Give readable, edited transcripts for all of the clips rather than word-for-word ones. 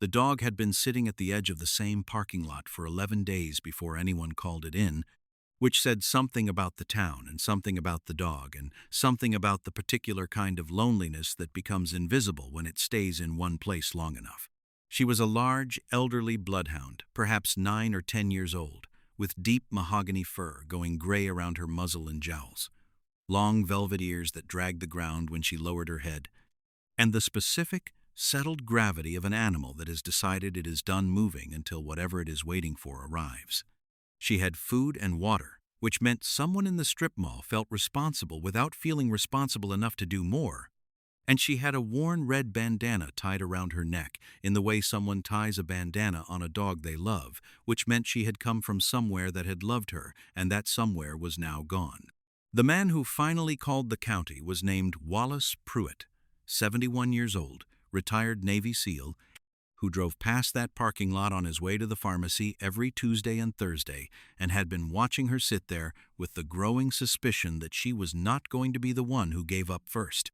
The dog had been sitting at the edge of the same parking lot for 11 days before anyone called it in, which said something about the town and something about the dog and something about the particular kind of loneliness that becomes invisible when it stays in one place long enough. She was a large, elderly bloodhound, perhaps 9 or 10 years old, with deep mahogany fur going gray around her muzzle and jowls, long velvet ears that dragged the ground when she lowered her head, and the specific, settled gravity of an animal that has decided it is done moving until whatever it is waiting for arrives. She had food and water, which meant someone in the strip mall felt responsible without feeling responsible enough to do more. And she had a worn red bandana tied around her neck in the way someone ties a bandana on a dog they love, which meant she had come from somewhere that had loved her, and that somewhere was now gone. The man who finally called the county was named Wallace Pruitt, 71 years old, retired Navy SEAL, who drove past that parking lot on his way to the pharmacy every Tuesday and Thursday and had been watching her sit there with the growing suspicion that she was not going to be the one who gave up first.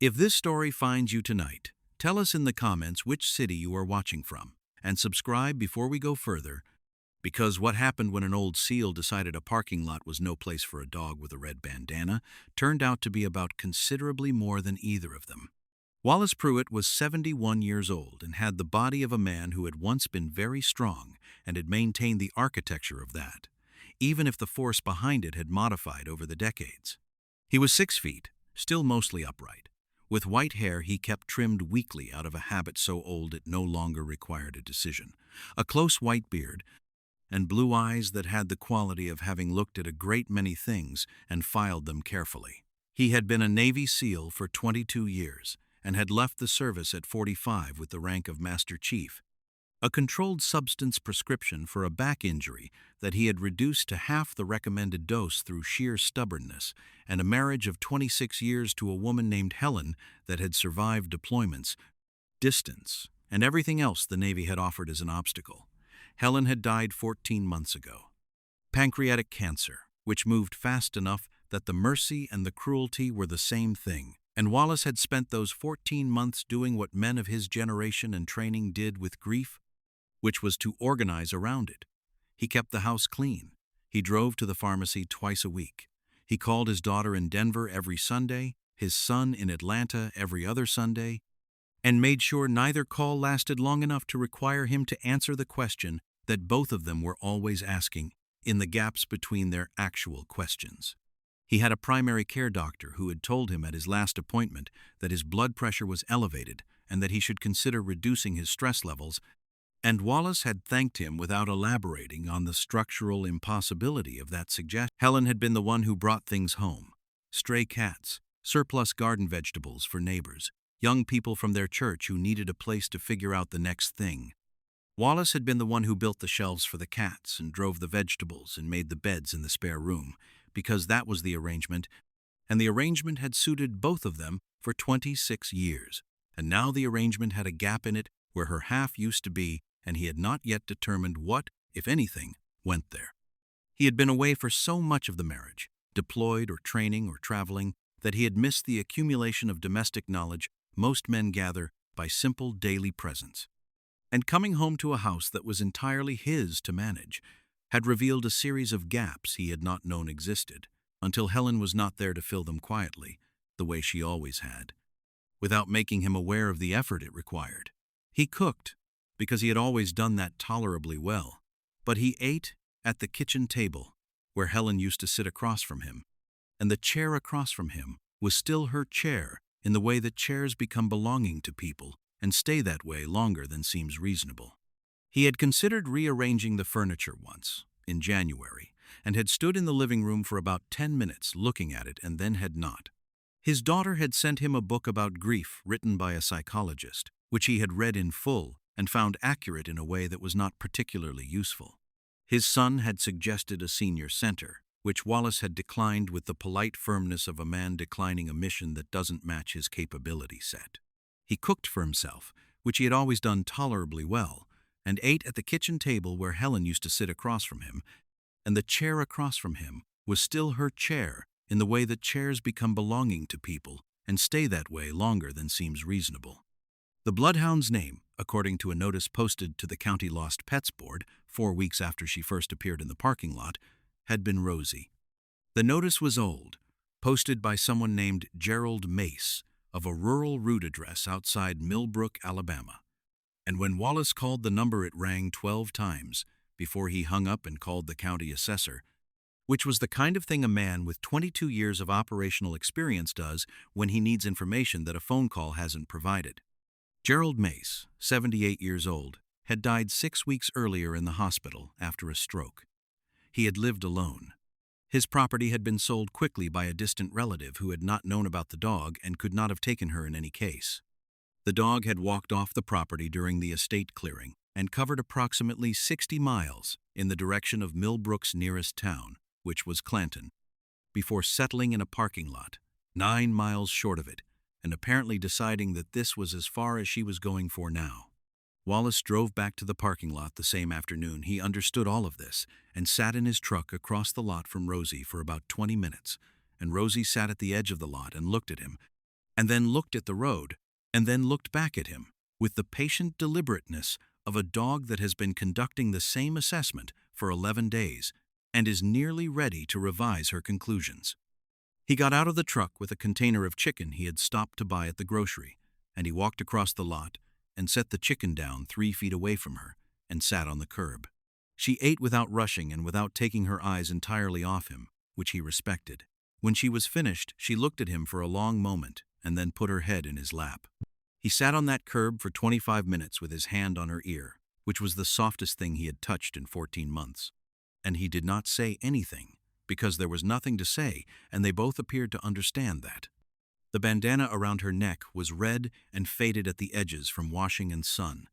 If this story finds you tonight, tell us in the comments which city you are watching from, and subscribe before we go further, because what happened when an old SEAL decided a parking lot was no place for a dog with a red bandana turned out to be about considerably more than either of them. Wallace Pruitt was 71 years old and had the body of a man who had once been very strong and had maintained the architecture of that, even if the force behind it had modified over the decades. He was 6 feet, still mostly upright. With white hair he kept trimmed weakly out of a habit so old it no longer required a decision, a close white beard, and blue eyes that had the quality of having looked at a great many things and filed them carefully. He had been a Navy SEAL for 22 years, and had left the service at 45 with the rank of Master Chief, a controlled substance prescription for a back injury that he had reduced to half the recommended dose through sheer stubbornness, and a marriage of 26 years to a woman named Helen that had survived deployments, distance, and everything else the Navy had offered as an obstacle. Helen had died 14 months ago. Pancreatic cancer, which moved fast enough that the mercy and the cruelty were the same thing. And Wallace had spent those 14 months doing what men of his generation and training did with grief, which was to organize around it. He kept the house clean. He drove to the pharmacy twice a week. He called his daughter in Denver every Sunday, his son in Atlanta every other Sunday, and made sure neither call lasted long enough to require him to answer the question that both of them were always asking in the gaps between their actual questions. He had a primary care doctor who had told him at his last appointment that his blood pressure was elevated and that he should consider reducing his stress levels, and Wallace had thanked him without elaborating on the structural impossibility of that suggestion. Helen had been the one who brought things home: stray cats, surplus garden vegetables for neighbors, young people from their church who needed a place to figure out the next thing. Wallace had been the one who built the shelves for the cats and drove the vegetables and made the beds in the spare room, because that was the arrangement, and the arrangement had suited both of them for 26 years, and now the arrangement had a gap in it where her half used to be, and he had not yet determined what, if anything, went there. He had been away for so much of the marriage, deployed or training or traveling, that he had missed the accumulation of domestic knowledge most men gather by simple daily presence. And coming home to a house that was entirely his to manage had revealed a series of gaps he had not known existed, until Helen was not there to fill them quietly, the way she always had, without making him aware of the effort it required. He cooked, because he had always done that tolerably well, but he ate at the kitchen table, where Helen used to sit across from him, and the chair across from him was still her chair in the way that chairs become belonging to people and stay that way longer than seems reasonable. He had considered rearranging the furniture once, in January, and had stood in the living room for about 10 minutes looking at it and then had not. His daughter had sent him a book about grief written by a psychologist, which he had read in full and found accurate in a way that was not particularly useful. His son had suggested a senior center, which Wallace had declined with the polite firmness of a man declining a mission that doesn't match his capability set. He cooked for himself, which he had always done tolerably well, and ate at the kitchen table where Helen used to sit across from him, and the chair across from him was still her chair in the way that chairs become belonging to people and stay that way longer than seems reasonable. The Bloodhound's name, according to a notice posted to the County Lost Pets Board 4 weeks after she first appeared in the parking lot, had been Rosie. The notice was old, posted by someone named Gerald Mace of a rural route address outside Millbrook, Alabama. And when Wallace called the number, it rang 12 times before he hung up and called the county assessor, which was the kind of thing a man with 22 years of operational experience does when he needs information that a phone call hasn't provided. Gerald Mace, 78 years old, had died 6 weeks earlier in the hospital after a stroke. He had lived alone. His property had been sold quickly by a distant relative who had not known about the dog and could not have taken her in any case. The dog had walked off the property during the estate clearing and covered approximately 60 miles in the direction of Millbrook's nearest town, which was Clanton, before settling in a parking lot 9 miles short of it and apparently deciding that this was as far as she was going for now. Wallace drove back to the parking lot the same afternoon. He understood all of this and sat in his truck across the lot from Rosie for about 20 minutes, and Rosie sat at the edge of the lot and looked at him, and then looked at the road, and then looked back at him with the patient deliberateness of a dog that has been conducting the same assessment for 11 days and is nearly ready to revise her conclusions. He got out of the truck with a container of chicken he had stopped to buy at the grocery, and he walked across the lot and set the chicken down 3 feet away from her and sat on the curb. She ate without rushing and without taking her eyes entirely off him, which he respected. When she was finished, she looked at him for a long moment and then put her head in his lap. He sat on that curb for 25 minutes with his hand on her ear, which was the softest thing he had touched in 14 months. And he did not say anything, because there was nothing to say, and they both appeared to understand that. The bandana around her neck was red and faded at the edges from washing and sun,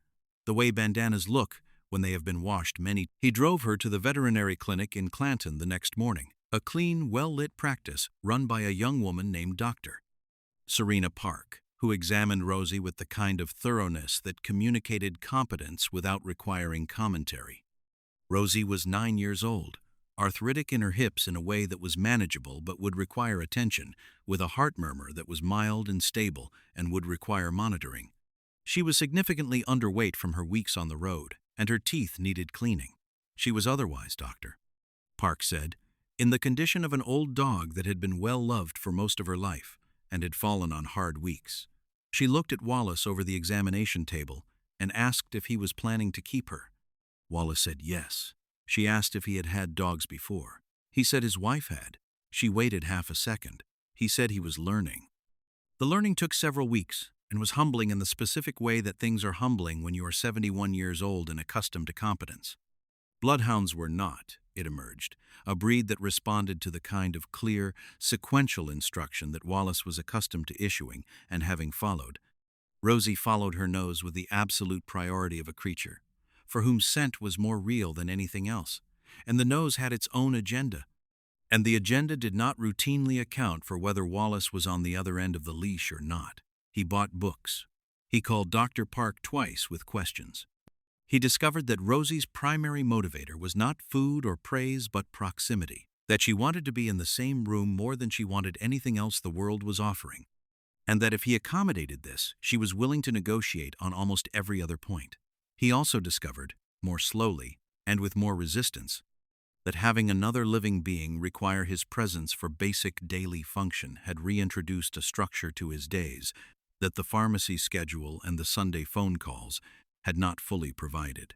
the way bandanas look when they have been washed many. He drove her to the veterinary clinic in Clanton the next morning, a clean, well-lit practice run by a young woman named Dr. Serena Park, who examined Rosie with the kind of thoroughness that communicated competence without requiring commentary. Rosie was 9 years old, arthritic in her hips in a way that was manageable but would require attention, with a heart murmur that was mild and stable and would require monitoring. She was significantly underweight from her weeks on the road, and her teeth needed cleaning. She was otherwise, Dr. Park said, in the condition of an old dog that had been well loved for most of her life and had fallen on hard weeks. She looked at Wallace over the examination table and asked if he was planning to keep her. Wallace said yes. She asked if he had had dogs before. He said his wife had. She waited half a second. He said he was learning. The learning took several weeks and was humbling in the specific way that things are humbling when you are 71 years old and accustomed to competence. Bloodhounds were not, it emerged, a breed that responded to the kind of clear, sequential instruction that Wallace was accustomed to issuing and having followed. Rosie followed her nose with the absolute priority of a creature for whom scent was more real than anything else, and the nose had its own agenda. And the agenda did not routinely account for whether Wallace was on the other end of the leash or not. He bought books. He called Dr. Park twice with questions. He discovered that Rosie's primary motivator was not food or praise but proximity, that she wanted to be in the same room more than she wanted anything else the world was offering, and that if he accommodated this, she was willing to negotiate on almost every other point. He also discovered, more slowly and with more resistance, that having another living being require his presence for basic daily function had reintroduced a structure to his days that the pharmacy schedule and the Sunday phone calls had not fully provided.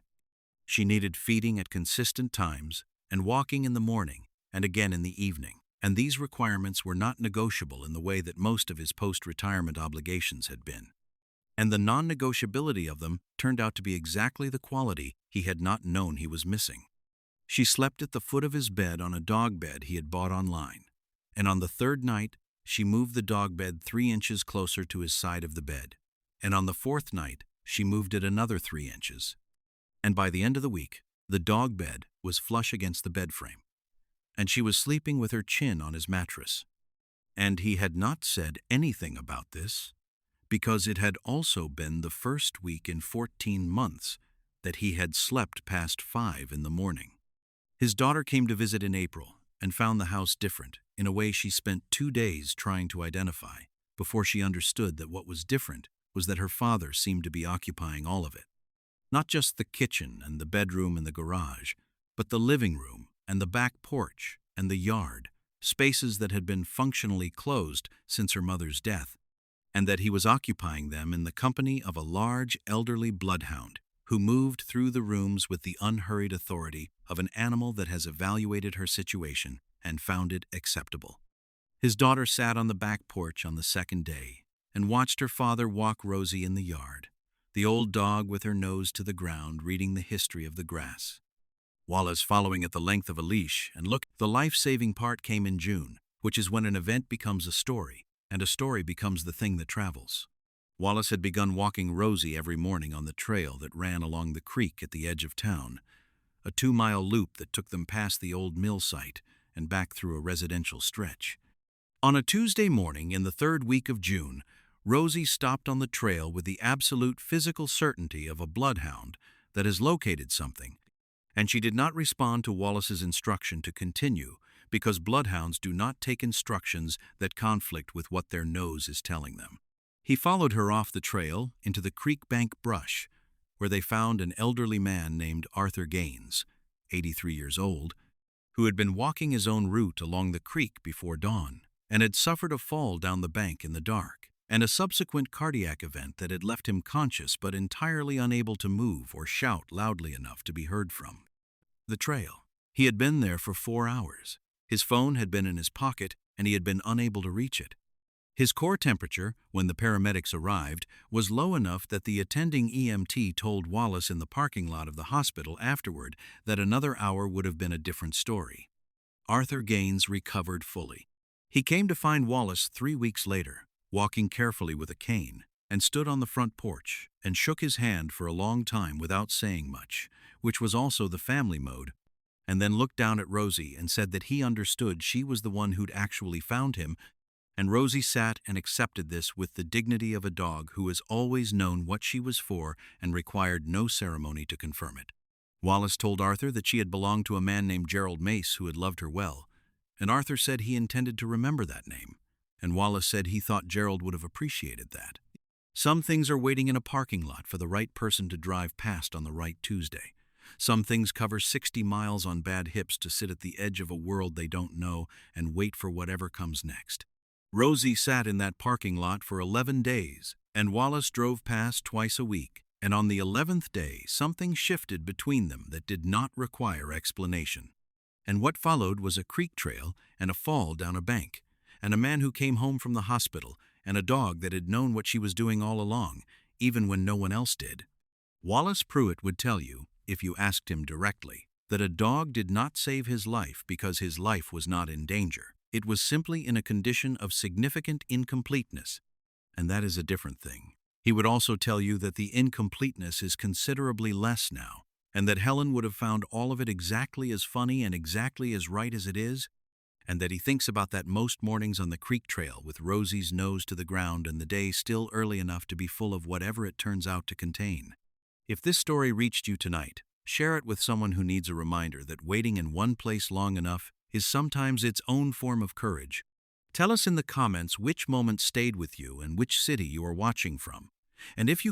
She needed feeding at consistent times and walking in the morning and again in the evening, and these requirements were not negotiable in the way that most of his post-retirement obligations had been. And the non-negotiability of them turned out to be exactly the quality he had not known he was missing. She slept at the foot of his bed on a dog bed he had bought online, and on the third night, she moved the dog bed 3 inches closer to his side of the bed, and on the fourth night, she moved it another 3 inches. And by the end of the week, the dog bed was flush against the bed frame, and she was sleeping with her chin on his mattress. And he had not said anything about this, because it had also been the first week in 14 months that he had slept past 5 in the morning. His daughter came to visit in April and found the house different in a way she spent 2 days trying to identify before she understood that what was different was that her father seemed to be occupying all of it. Not just the kitchen and the bedroom and the garage, but the living room and the back porch and the yard, spaces that had been functionally closed since her mother's death, and that he was occupying them in the company of a large elderly bloodhound who moved through the rooms with the unhurried authority of an animal that has evaluated her situation and found it acceptable. His daughter sat on the back porch on the second day and watched her father walk Rosie in the yard, the old dog with her nose to the ground reading the history of the grass. Wallace following at the length of a leash, and look, the life-saving part came in June, which is when an event becomes a story, and a story becomes the thing that travels. Wallace had begun walking Rosie every morning on the trail that ran along the creek at the edge of town, a 2-mile loop that took them past the old mill site and back through a residential stretch. On a Tuesday morning in the third week of June, Rosie stopped on the trail with the absolute physical certainty of a bloodhound that has located something, and she did not respond to Wallace's instruction to continue because bloodhounds do not take instructions that conflict with what their nose is telling them. He followed her off the trail into the creek bank brush, where they found an elderly man named Arthur Gaines, 83 years old, who had been walking his own route along the creek before dawn and had suffered a fall down the bank in the dark, and a subsequent cardiac event that had left him conscious but entirely unable to move or shout loudly enough to be heard from. The trail. He had been there for 4 hours. His phone had been in his pocket, and he had been unable to reach it. His core temperature, when the paramedics arrived, was low enough that the attending EMT told Wallace in the parking lot of the hospital afterward that another hour would have been a different story. Arthur Gaines recovered fully. He came to find Wallace 3 weeks later, walking carefully with a cane, and stood on the front porch and shook his hand for a long time without saying much, which was also the family mode, and then looked down at Rosie and said that he understood she was the one who'd actually found him, and Rosie sat and accepted this with the dignity of a dog who has always known what she was for and required no ceremony to confirm it. Wallace told Arthur that she had belonged to a man named Gerald Mace who had loved her well, and Arthur said he intended to remember that name, and Wallace said he thought Gerald would have appreciated that. Some things are waiting in a parking lot for the right person to drive past on the right Tuesday. Some things cover 60 miles on bad hips to sit at the edge of a world they don't know and wait for whatever comes next. Rosie sat in that parking lot for 11 days, and Wallace drove past twice a week, and on the 11th day something shifted between them that did not require explanation. And what followed was a creek trail and a fall down a bank, and a man who came home from the hospital, and a dog that had known what she was doing all along, even when no one else did. Wallace Pruitt would tell you, if you asked him directly, that a dog did not save his life because his life was not in danger. It was simply in a condition of significant incompleteness, and that is a different thing. He would also tell you that the incompleteness is considerably less now, and that Helen would have found all of it exactly as funny and exactly as right as it is, and that he thinks about that most mornings on the creek trail with Rosie's nose to the ground and the day still early enough to be full of whatever it turns out to contain. If this story reached you tonight, share it with someone who needs a reminder that waiting in one place long enough is sometimes its own form of courage. Tell us in the comments which moment stayed with you and which city you are watching from. And if you